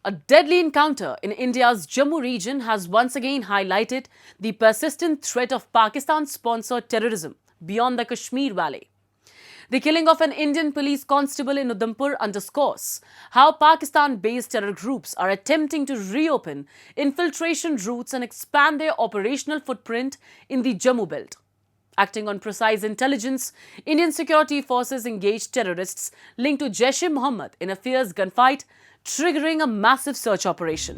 A deadly encounter in India's Jammu region has once again highlighted the persistent threat of Pakistan-sponsored terrorism beyond the Kashmir Valley. The killing of an Indian police constable in Udhampur underscores how Pakistan-based terror groups are attempting to reopen infiltration routes and expand their operational footprint in the Jammu belt. Acting on precise intelligence, Indian security forces engaged terrorists linked to Jaish-e-Mohammad in a fierce gunfight, triggering a massive search operation.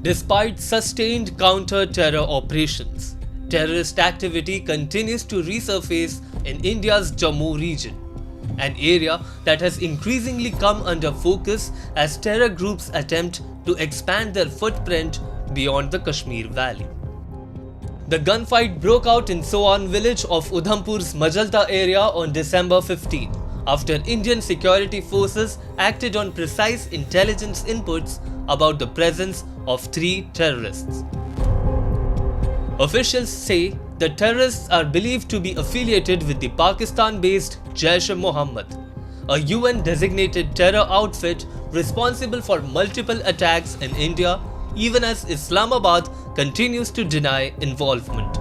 Despite sustained counter-terror operations, terrorist activity continues to resurface in India's Jammu region, an area that has increasingly come under focus as terror groups attempt to expand their footprint beyond the Kashmir Valley. The gunfight broke out in Soan village of Udhampur's Majalta area on December 15, after Indian security forces acted on precise intelligence inputs about the presence of 3 terrorists. Officials say the terrorists are believed to be affiliated with the Pakistan-based Jaish-e-Mohammad, a UN-designated terror outfit responsible for multiple attacks in India, even as Islamabad continues to deny involvement.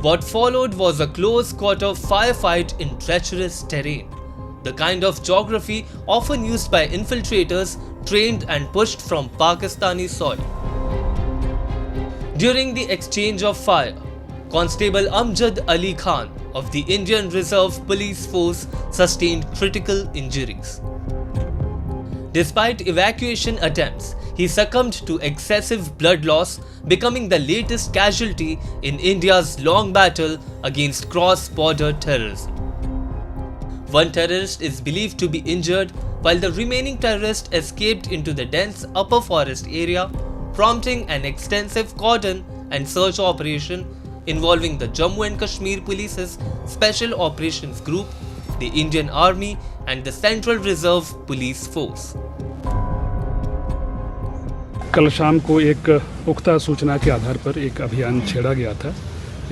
What followed was a close-quarter firefight in treacherous terrain, the kind of geography often used by infiltrators trained and pushed from Pakistani soil. During the exchange of fire, Constable Amjad Ali Khan of the Indian Reserve Police Force sustained critical injuries. Despite evacuation attempts, he succumbed to excessive blood loss, becoming the latest casualty in India's long battle against cross-border terrorism. One terrorist is believed to be injured, while the remaining terrorist escaped into the dense upper forest area, prompting an extensive cordon and search operation involving the Jammu and Kashmir Police's Special Operations Group, the Indian Army and the Central Reserve Police Force. कल शाम को एक पुख्ता सूचना के आधार पर एक अभियान छेड़ा गया था।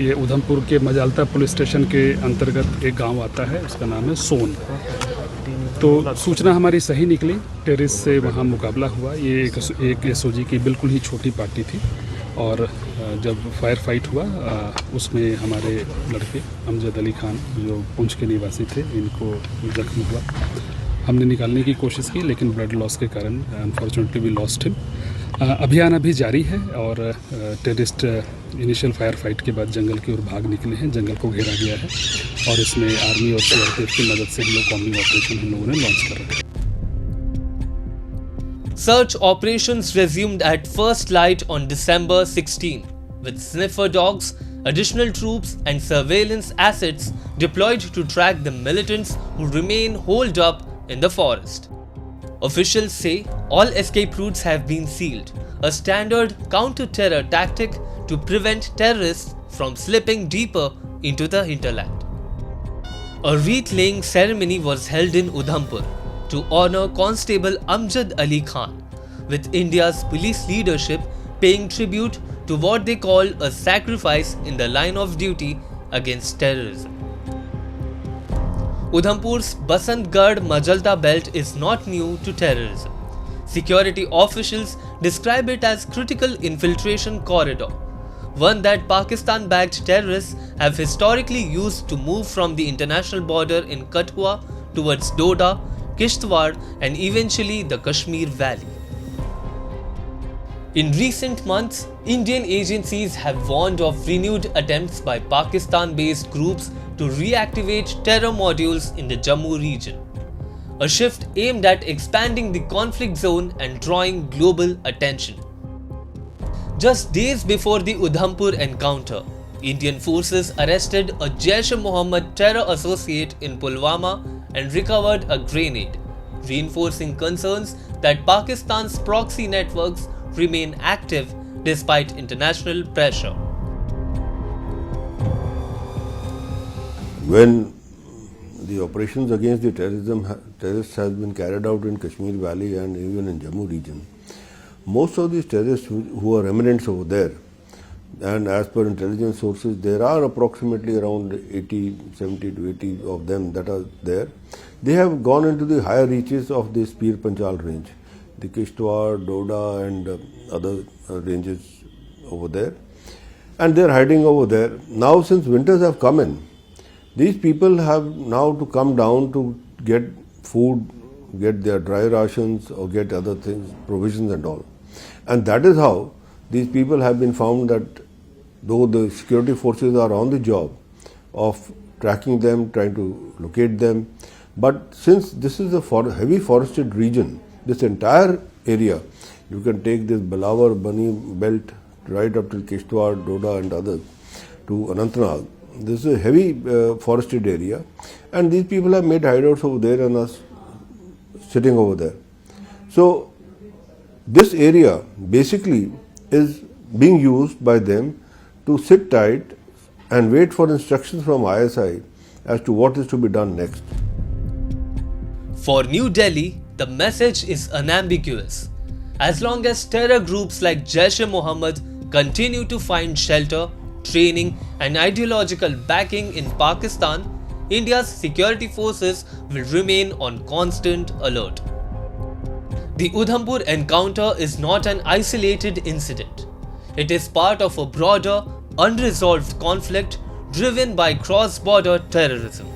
ये उधमपुर के मजालता पुलिस स्टेशन के अंतर्गत एक गांव आता है, उसका नाम है सोन। तो सूचना हमारी सही निकली, टेररिस्ट से वहां मुकाबला हुआ। ये एक एसओजी की बिल्कुल ही छोटी पार्टी थी और जब फायर फाइट हुआ उसमें हमारे लड़के अमजद अली खान जो पुंछ के निवासी थे, इनको जख्म हुआ। हमने निकालने की कोशिश की लेकिन ब्लड लॉस के कारण अनफॉर्चुनेटली वी लॉस्ट हिम। अभियान अभी जारी है और टेररिस्ट इनिशियल फायर फाइट के बाद जंगल की ओर भाग निकले हैं। जंगल को घेरा गया है और इसमें आर्मी और सीआरपीएफ की मदद से हम लोग कॉम्बिंग ऑपरेशन हम लोगों ने लॉन्च कर रहे हैं। Search operations resumed at first light on December 16, with sniffer dogs, additional troops and surveillance assets deployed to track the militants who remain holed up in the forest. Officials say all escape routes have been sealed, a standard counter-terror tactic to prevent terrorists from slipping deeper into the hinterland. A wreath-laying ceremony was held in Udhampur to honor Constable Amjad Ali Khan, with India's police leadership paying tribute to what they call a sacrifice in the line of duty against terrorism. Udhampur's Basantgarh Majalta belt is not new to terrorism. Security officials describe it as critical infiltration corridor, one that Pakistan-backed terrorists have historically used to move from the international border in Kathua towards Doda, Kishtwar and eventually the Kashmir Valley. In recent months, Indian agencies have warned of renewed attempts by Pakistan-based groups to reactivate terror modules in the Jammu region, a shift aimed at expanding the conflict zone and drawing global attention. Just days before the Udhampur encounter, Indian forces arrested a Jaish-e-Mohammad terror associate in Pulwama and recovered a grenade, reinforcing concerns that Pakistan's proxy networks remain active despite international pressure. When the operations against the terrorists has been carried out in Kashmir Valley and even in Jammu region, most of these terrorists who are remnants over there and as per intelligence sources, there are approximately around 70 to 80 of them that are there. They have gone into the higher reaches of this Pir Panchal range, the Kishtwar, Doda and other ranges over there. And they are hiding over there. Now since winters have come in, these people have now to come down to get food, get their dry rations or get other things, provisions and all. And that is how these people have been found that though the security forces are on the job of tracking them, trying to locate them, but since this is a heavy forested region, this entire area, you can take this Balawar, Bani belt right up till Kishtwar, Doda and others to Anantnag. This is a heavy forested area and these people have made hideouts over there and are sitting over there. So this area basically is being used by them to sit tight and wait for instructions from ISI as to what is to be done next. For New Delhi, the message is unambiguous. As long as terror groups like Jaish-e-Mohammad continue to find shelter, training and ideological backing in Pakistan, India's security forces will remain on constant alert. The Udhampur encounter is not an isolated incident. It is part of a broader, unresolved conflict driven by cross-border terrorism.